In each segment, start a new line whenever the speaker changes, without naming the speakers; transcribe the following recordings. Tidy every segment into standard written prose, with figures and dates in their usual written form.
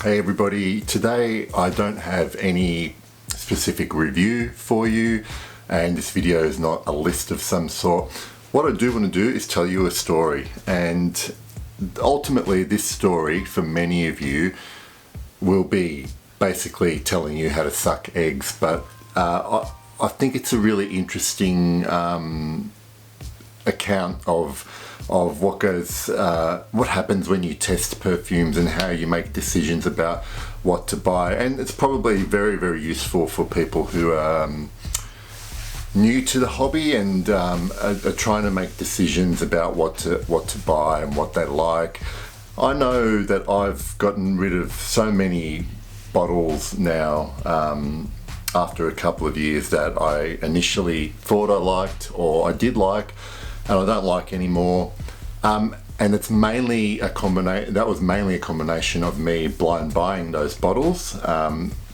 Hey everybody, today I don't have any specific review for you and this video is not a list of some sort. What I do want to do is tell you a story, and ultimately this story for many of you will be basically telling you how to suck eggs, but I think it's a really interesting account of what happens when you test perfumes and how you make decisions about what to buy. And it's probably very, very useful for people who are new to the hobby and are trying to make decisions about what to buy and what they like. I know that I've gotten rid of so many bottles now after a couple of years that I initially thought I liked or I did like, and I don't like anymore. And it's mainly a combination. That was mainly a combination of me blind buying those bottles,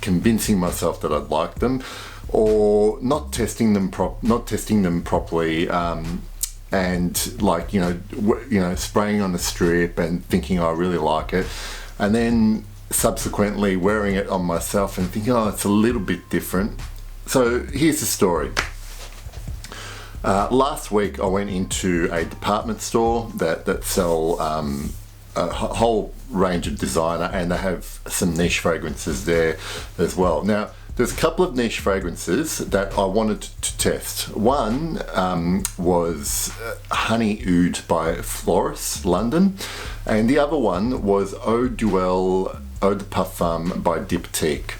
convincing myself that I'd like them, or not testing them properly, and like spraying on the strip and thinking I really like it, and then subsequently wearing it on myself and thinking, oh, it's a little bit different. So here's the story. Last week I went into a department store that sell a whole range of designer, and they have some niche fragrances there as well. Now there's a couple of niche fragrances that I wanted to test. One was Honey Oud by Floris, London, and the other one was Eau Duelle Eau de Parfum by Diptyque.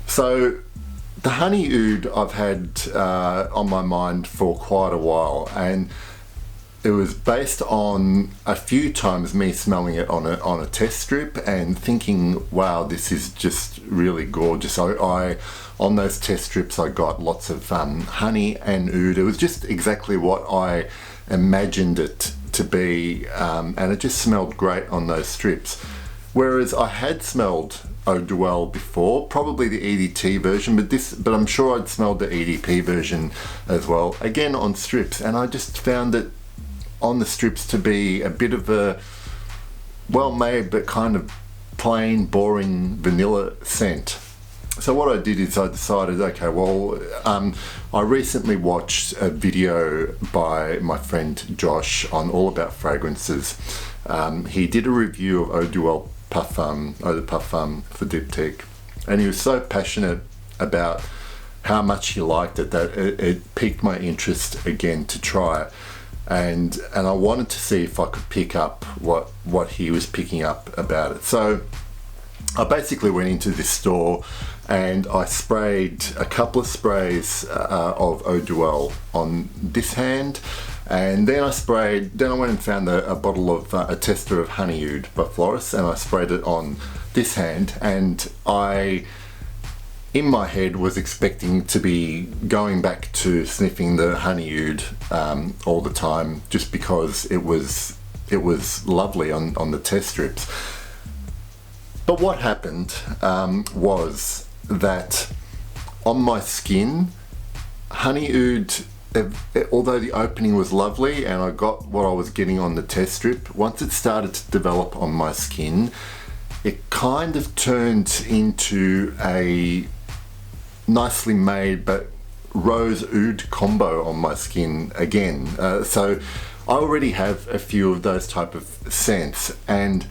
So the Honey Oud I've had on my mind for quite a while, and it was based on a few times me smelling it on a test strip and thinking, wow, this is just really gorgeous. On those test strips I got lots of honey and oud. It was just exactly what I imagined it to be, and it just smelled great on those strips. Whereas I had smelled Eau Duelle before, probably the EDT version, but I'm sure I'd smelled the EDP version as well, again on strips, and I just found it on the strips to be a bit of a well-made but kind of plain, boring vanilla scent. So what I did is I decided, okay, well, I recently watched a video by my friend Josh on All About Fragrances. He did a review of Eau Duelle Eau de Parfum for Diptyque, and he was so passionate about how much he liked it that it piqued my interest again to try it, and I wanted to see if I could pick up what he was picking up about it. So I basically went into this store and I sprayed a couple of sprays of Eau Duelle on this hand, and then I went and found a bottle of a tester of Honey Oud by Floris, and I sprayed it on this hand, and I, in my head, was expecting to be going back to sniffing the Honey Oud all the time, just because it was lovely on the test strips. But what happened was that on my skin, Honey Oud, although the opening was lovely and I got what I was getting on the test strip, once it started to develop on my skin, it kind of turned into a nicely made but rose oud combo on my skin again. So I already have a few of those type of scents, and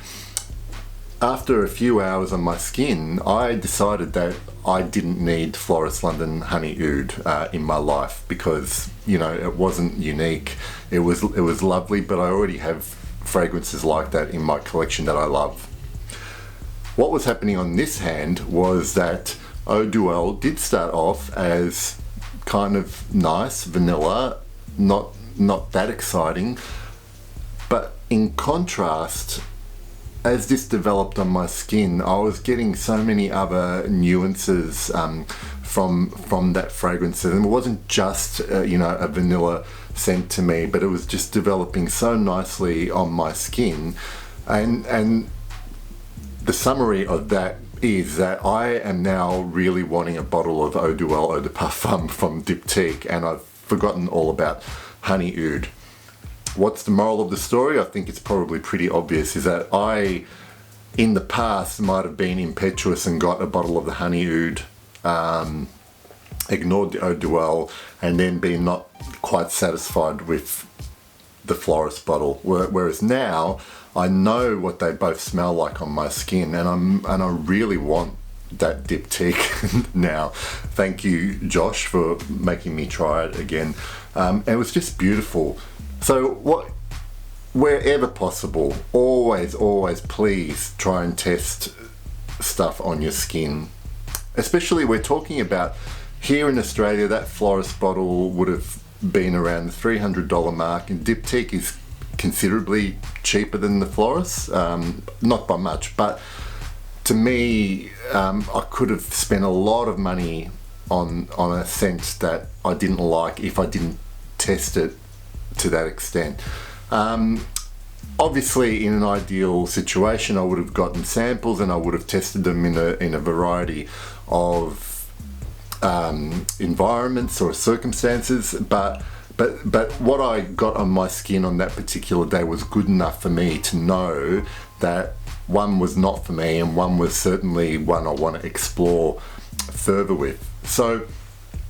after a few hours on my skin, I decided that I didn't need Floris London Honey Oud in my life, because it wasn't unique. It was lovely, but I already have fragrances like that in my collection that I love. What was happening on this hand was that Eau Duelle did start off as kind of nice vanilla, not that exciting, but in contrast, as this developed on my skin, I was getting so many other nuances from that fragrance, and it wasn't just a vanilla scent to me, but it was just developing so nicely on my skin. And the summary of that is that I am now really wanting a bottle of Eau Duelle Eau de Parfum from Diptyque, and I've forgotten all about Honey Oud. What's the moral of the story? I think it's probably pretty obvious, is that I in the past might have been impetuous and got a bottle of the honey oud, ignored the Eau Duelle, and then been not quite satisfied with the florist bottle. Whereas now I know what they both smell like on my skin, and I really want that diptyque now. Thank you, Josh, for making me try it again. It was just beautiful. So wherever possible, always please try and test stuff on your skin. Especially we're talking about here in Australia, that florist bottle would have been around the $300 mark, and diptyque is considerably cheaper than the florist, not by much, but to me, I could have spent a lot of money on a scent that I didn't like if I didn't test it to that extent. Obviously, in an ideal situation, I would have gotten samples and I would have tested them in a variety of environments or circumstances, but what I got on my skin on that particular day was good enough for me to know that one was not for me and one was certainly one I want to explore further with. So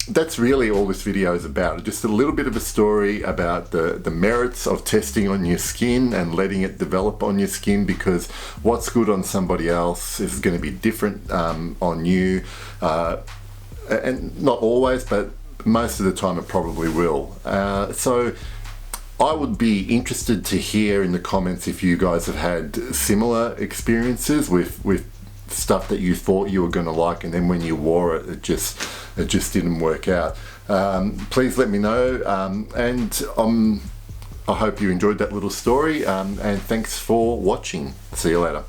that's really all this video is about. Just a little bit of a story about the merits of testing on your skin and letting it develop on your skin, because what's good on somebody else is going to be different on you, and not always, but most of the time it probably will. So I would be interested to hear in the comments if you guys have had similar experiences with stuff that you thought you were going to like, and then when you wore it, it just didn't work out. Please let me know, and I hope you enjoyed that little story, and thanks for watching. See you later.